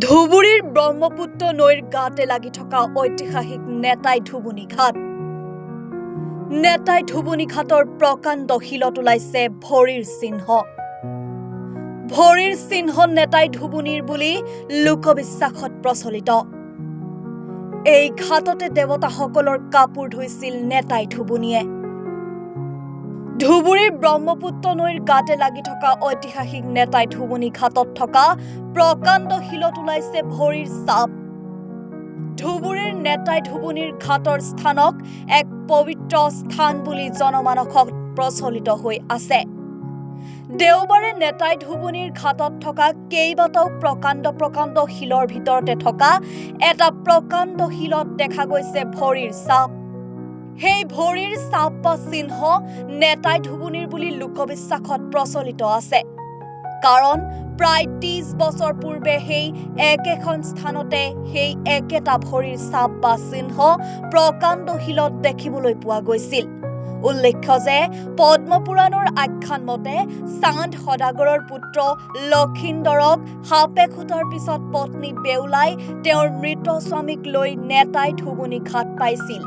ধুবুৰীৰ ব্ৰহ্মপুত্ৰ নৈৰ গাতে লাগি থকা ঐতিহাসিক নেতাই ধুবুনী ঘাট। নেতাই ধুবুনী ঘাটৰ প্ৰকাণ্ড শিলত ওলাইছে ভৰিৰ চিহ্ন। ভৰিৰ চিহ্ন নেতাই ধুবুনীৰ বুলি লোকবিশ্বাসত প্ৰচলিত। এই ঘাটতে দেৱতাসকলৰ কাপোৰ ধুইছিল নেতাই ধুবুনীয়ে। ধুবুৰীৰ ব্ৰহ্মপুত্ৰ নৈৰ গাতে লাগি থকা ঐতিহাসিক নেতাই ধুবুনী ঘাটত থকা প্ৰকাণ্ড শিলত ওলাইছে ভৰিৰ ছাপ। ধুবুৰীৰ নেতাই ধুবুনীৰ ঘাটৰ স্থানক এক পবিত্ৰ স্থান বুলি জনমানসত প্ৰচলিত হৈ আছে। দেওবাৰে নেতাই ধুবুনীৰ ঘাটত থকা কেইবাটাও প্ৰকাণ্ড শিলৰ ভিতৰতে থকা এটা প্ৰকাণ্ড শিলত দেখা গৈছে ভৰিৰ ছাপ। সেই ভৰিৰ ছাপ বা চিহ্ন নেতাই ধুবুনীৰ বুলি লোকবিশ্বাসত প্ৰচলিত আছে। কাৰণ প্ৰায় ৩০ বছৰ পূৰ্বে সেই একেখন স্থানতে সেই একেটা ভৰিৰ ছাপ বা চিহ্ন প্ৰকাণ্ড শিলত দেখিবলৈ পোৱা গৈছিল। উল্লেখ্য যে পদ্মপুৰাণৰ আখ্যান মতে চান্দ সদাগৰৰ পুত্ৰ লক্ষীন্দৰক সাপে খুটাৰ পিছত পত্নী বেউলাই তেওঁৰ মৃত স্বামীক লৈ নেতাই ধুবুনী ঘাট পাইছিল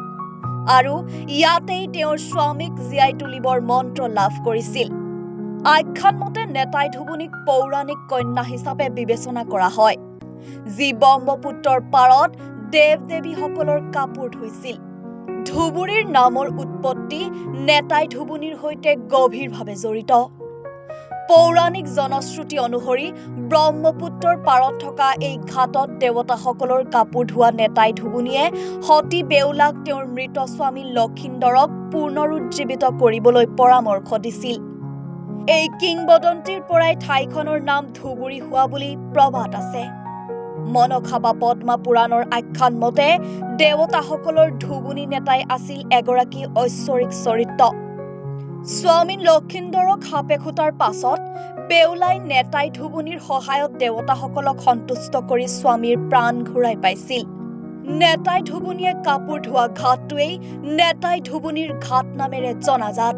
আৰু ইয়াতেই তেওঁৰ স্বামীক জীয়াই তুলিবৰ মন্ত্ৰ লাভ কৰিছিল। আখ্যান মতে নেতাই ধুবুনীক পৌৰাণিক কন্যা হিচাপে বিবেচনা কৰা হয়, যি ব্ৰহ্মপুত্ৰৰ পাৰত দেৱ-দেৱীসকলৰ কাপোৰ ধুইছিল। ধুবুৰীৰ নামৰ উৎপত্তি নেতাই ধুবুনীৰ সৈতে গভীৰভাৱে জড়িত। পৌৰাণিক জনশ্ৰুতি অনুসৰি ব্ৰহ্মপুত্ৰৰ পাৰত থকা এই ঘাটত দেৱতাসকলৰ কাপোৰ ধোৱা নেতাই ধুবুনীয়ে সতী বেউলাক তেওঁৰ মৃত স্বামী লক্ষীন্দৰক পুনৰুজ্জীৱিত কৰিবলৈ পৰামৰ্শ দিছিল। এই কিংবদন্তীৰ পৰাই ঠাইখনৰ নাম ধুবুৰী হোৱা বুলি প্ৰবাদ আছে। মনসা বা পদ্মা পুৰাণৰ আখ্যান মতে দেৱতাসকলৰ ধুবুনী নেতাই আছিল এগৰাকী ঐশ্বৰিক চৰিত্ৰ। স্বামী লক্ষীন্দৰক সাপে খুটাৰ পাছত বেউলাই নেতাই ধুবুনীৰ সহায়ত দেৱতাসকলক সন্তুষ্ট কৰি স্বামীৰ প্ৰাণ ঘূৰাই পাইছিল। নেতাই ধুবুনীয়ে কাপোৰ ধোৱা ঘাটটোৱেই নেতাই ধুবুনীৰ ঘাট নামেৰে জনাজাত।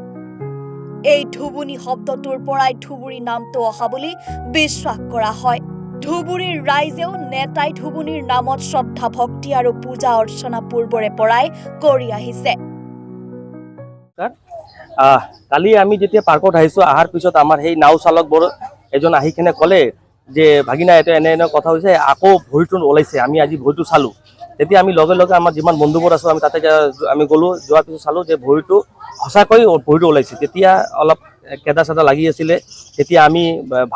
এই ধুবুনী শব্দটোৰ পৰাই ধুবুৰী নামটো অহা বুলি বিশ্বাস কৰা হয়। ধুবুৰীৰ ৰাইজেও নেতাই ধুবুনীৰ নামত শ্ৰদ্ধা ভক্তি আৰু পূজা অৰ্চনা পূৰ্বৰে পৰাই কৰি আহিছে। কালি আমি যেতিয়া পাৰ্কত আহিছোঁ, অহাৰ পিছত আমাৰ সেই নাও চালকবোৰ এজন আহি কিনে ক'লে যে ভাগিনা এইটো এনে কথা হৈছে, আকৌ ভৰিটো ওলাইছে। আমি আজি ভৰিটো চালোঁ। তেতিয়া আমি লগে লগে আমাৰ যিমান বন্ধুবোৰ আছোঁ আমি তাতে আমি গ'লোঁ। যোৱাৰ পিছত চালোঁ যে ভৰিটো সঁচাকৈ ভৰিটো ওলাইছে। তেতিয়া অলপ কেদা চেদা লাগি আছিলে। তেতিয়া আমি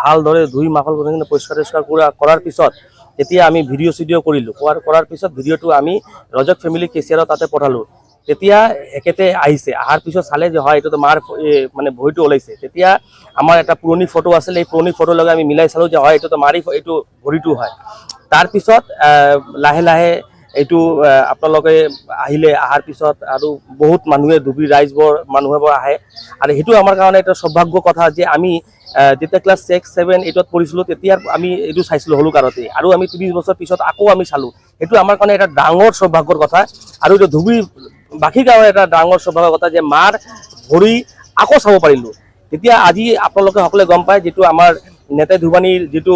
ভালদৰে ধুই মাখল কৰি পৰিষ্কাৰ কৰাৰ পিছত তেতিয়া আমি ভিডিঅ' চিডিঅ' কৰিলোঁ। কৰাৰ পিছত ভিডিঅ'টো আমি ৰজক ফেমিলি কেচিয়াৰৰ তাতে পঠালোঁ। তেতিয়া একেতে আহিছে। অহাৰ পিছত চালে যে হয় এইটোতো মাৰ মানে ভৰিটো ওলাইছে। তেতিয়া আমাৰ এটা পুৰণি ফটো আছিলে, এই পুৰণি ফটোৰ লগত আমি মিলাই চালোঁ যে হয় এইটোতো মাৰি এইটো ভৰিটো হয়। তাৰপিছত লাহে লাহে এইটো আপোনালোকে আহিলে। অহাৰ পিছত আৰু বহুত মানুহে ধুবুৰী ৰাইজবোৰ মানুহবোৰ আহে আৰু সেইটো আমাৰ কাৰণে এটা সৌভাগ্য কথা যে আমি যেতিয়া ক্লাছ 6, 7, 8ত পঢ়িছিলোঁ তেতিয়া আমি এইটো চাইছিলোঁ সৰু কালতে, আৰু আমি 30 বছৰ পিছত আকৌ আমি চালোঁ। সেইটো আমাৰ কাৰণে এটা ডাঙৰ সৌভাগ্যৰ কথা আৰু এইটো ধুবুৰী বাকীৰ কাৰণে এটা ডাঙৰ সৌভাগ্যৰ কথা যে মাৰ ভৰি আকৌ চাব পাৰিলোঁ। তেতিয়া আজি আপোনালোকে সকলোৱে গম পায় যিটো আমাৰ নেতাই ধুবুনীৰ যিটো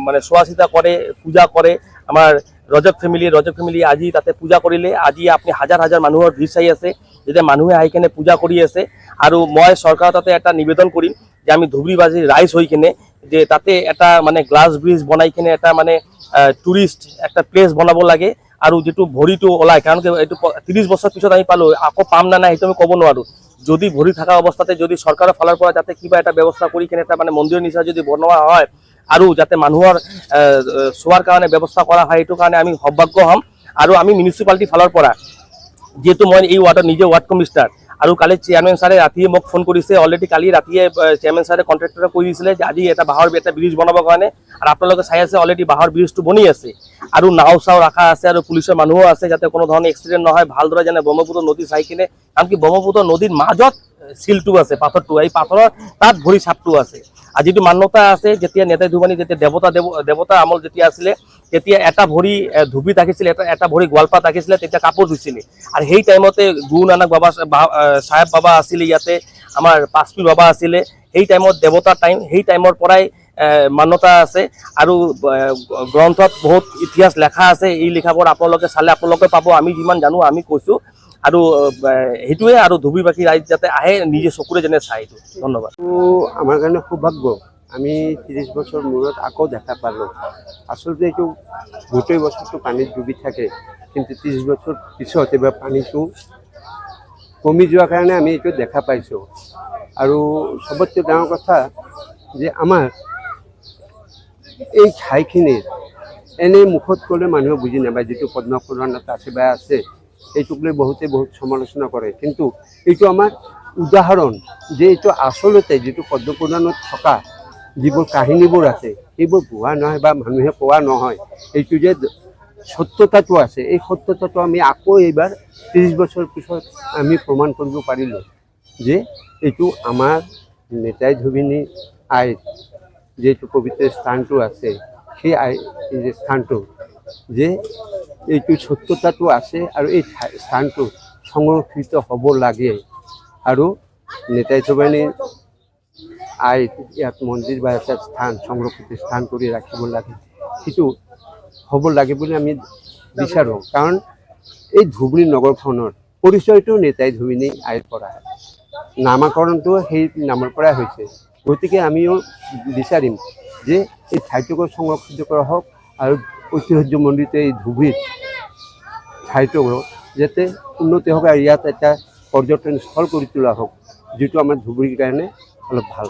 মানে চোৱা চিতা কৰে, পূজা কৰে আমাৰ ৰজক ফেমিলি আজি তাতে পূজা কৰিলে। আজি আপুনি হাজাৰ হাজাৰ মানুহৰ ভিৰ চাই আছে, যেতিয়া মানুহে আহি কিনে পূজা কৰি আছে। আৰু মই চৰকাৰৰ তাতে এটা নিবেদন কৰিম যে আমি ধুবুৰীবাসী ৰাইজ হৈ কিনে যে তাতে এটা মানে গ্লাছ ব্ৰিজ বনাই কিনে এটা মানে টুৰিষ্ট একটা প্লেচ বনাব লাগে। আৰু যিটো ভৰিটো ওলায়, কাৰণ এইটো 30 বছৰ পিছত আমি পালোঁ, আকৌ পাম না নাই সেইটো আমি ক'ব নোৱাৰোঁ। যদি ভৰি থকা অৱস্থাতে যদি চৰকাৰৰ ফালৰ পৰা যাতে কিবা এটা ব্যৱস্থা কৰি কিনে এটা মানে মন্দিৰৰ নিচিনা যদি বনোৱা হয় আৰু যাতে মানুহৰ চোৱাৰ কাৰণে ব্যৱস্থা কৰা হয়, এইটো কাৰণে আমি সৌভাগ্য হ'ম। আৰু আমি মিউনিচিপালিটিৰ ফালৰ পৰা যিহেতু মই এই ৱাৰ্ডৰ নিজে ৱাৰ্ড কমিষ্টাৰ, আৰু কালি চেয়াৰমেন ছাৰে ৰাতিয়ে মোক ফোন কৰিছে। অলৰেডি কালি ৰাতিয়ে চেয়াৰমেন ছাৰে কণ্ট্ৰেক্টৰক কৈ দিছিলে যে আজি এটা বাঁহৰ এটা ব্ৰিজ বনাবৰ কাৰণে, আৰু আপোনালোকে চাই আছে অলৰেডি বাঁহৰ ব্ৰিজটো বনি আছে আৰু নাও চাও ৰখা আছে আৰু পুলিচৰ মানুহো আছে যাতে কোনো ধৰণৰ এক্সিডেণ্ট নহয়, ভালদৰে যেনে ব্ৰহ্মপুত্ৰ নদী চাই কিনে, কাৰণ কি ব্ৰহ্মপুত্ৰ নদীৰ মাজত শিলটো আছে, পাথৰটো, এই পাথৰৰ তাত ভৰি ছাপটো আছে। আৰু যিটো মান্যতা আছে, যেতিয়া নেতাই ধুবুনী যেতিয়া দেৱতা আমল যেতিয়া আছিলে তেতিয়া এটা ভৰি ধুবুৰীত ৰাখিছিলে, এটা ভৰি গোৱালপাৰাত ৰাখিছিলে, তেতিয়া কাপোৰ ধুইছিলে। আৰু সেই টাইমতে গুৰু নানক বাবা চাহেব বাবা আছিলে, ইয়াতে আমাৰ পাঁচপি বাবা আছিলে। সেই টাইমত দেৱতাৰ টাইম, সেই টাইমৰ পৰাই মান্যতা আছে আৰু গ্ৰন্থত বহুত ইতিহাস লেখা আছে। এই লেখাবোৰ আপোনালোকে চালে আপোনালোকে পাব। আমি যিমান জানো আমি কৈছোঁ আৰু সেইটোৱে আৰু ধুবুৰীবাসী ৰাইজ যাতে আহে নিজে চকুৰে যেনে চাই। এইটো ধন্যবাদ। আমাৰ কাৰণে সৌভাগ্য, আমি 30 বছৰ মূৰত আকৌ দেখা পালোঁ। আচলতে এইটো গোটেই বছৰটো পানীত ডুবি থাকে, কিন্তু 30 বছৰ পিছত এইবাৰ পানীটো কমি যোৱাৰ কাৰণে আমি এইটো দেখা পাইছোঁ। আৰু চবতকৈ ডাঙৰ কথা যে আমাৰ এই ঠাইখিনিৰ এনেই মুখত ক'লে মানুহে বুজি নাপায়। যিটো পদ্মপুৰাণত আছে বা আছে, এইটোক লৈ বহুত সমালোচনা কৰে, কিন্তু এইটো আমাৰ উদাহৰণ যে এইটো আচলতে যিটো পদ্মপুৰাণত থকা যিবোৰ কাহিনীবোৰ আছে সেইবোৰ ভুৱা নহয় বা মানুহে কোৱা নহয়। এইটো যে সত্যতাটো আছে, এই সত্যতাটো আমি আকৌ এইবাৰ 30 বছৰ পিছত আমি প্ৰমাণ কৰিব পাৰিলোঁ যে এইটো আমাৰ নেতাই ধুবিনী আইৰ যিটো পবিত্ৰ স্থানটো আছে, সেই যে স্থানটো যে এইটো সত্যতাটো আছে আৰু এই স্থানটো সংৰক্ষিত হ'ব লাগে। আৰু নেতাই ধুবিনীৰ আইৰ ইয়াত মন্দিৰ বা এটা স্থান সংৰক্ষিত স্থান কৰি ৰাখিব লাগে, সেইটো হ'ব লাগে বুলি আমি বিচাৰোঁ। কাৰণ এই ধুবুৰী নগৰখনৰ পৰিচয়টো নেতাই ধুবিনী আইৰ পৰা, নামাকৰণটো সেই নামৰ পৰাই হৈছে। গতিকে আমিও বিচাৰিম যে এই ঠাইটোকো সংৰক্ষিত কৰা হওক আৰু ঐতিহ্যমণ্ডিত এই ধুবুৰীত ঠাইটো যাতে উন্নতি হওক আৰু ইয়াত এটা পৰ্যটনস্থল কৰি তোলা হওক, যিটো আমাৰ ধুবুৰীৰ কাৰণে অলপ ভাল।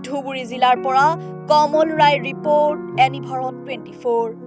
ধুবুৰী জিলাৰ পৰা কমল ৰায় ৰিপৰ্ট, এনি ভাৰত 24।